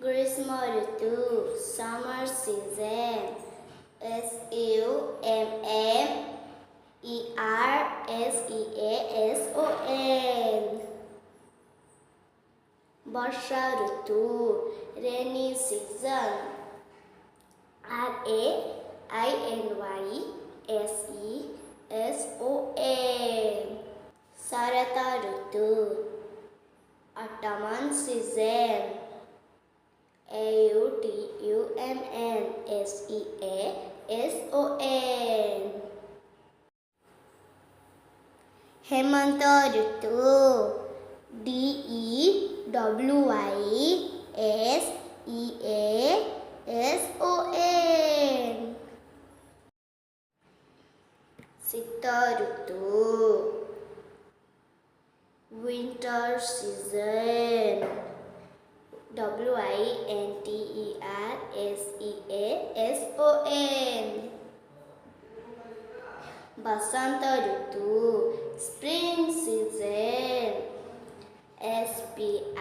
ग्रीष्म ऋतु summer season SUMMERSEASON वर्षा ऋतु rainy season RAINYSESON शरत ऋतु autumn season AUTUMNSEASON Hemant ऋतु DEWYSEASON शीत ऋतु winter season WINTERSEASON बसंत ऋतु spring season SPRINGSEASON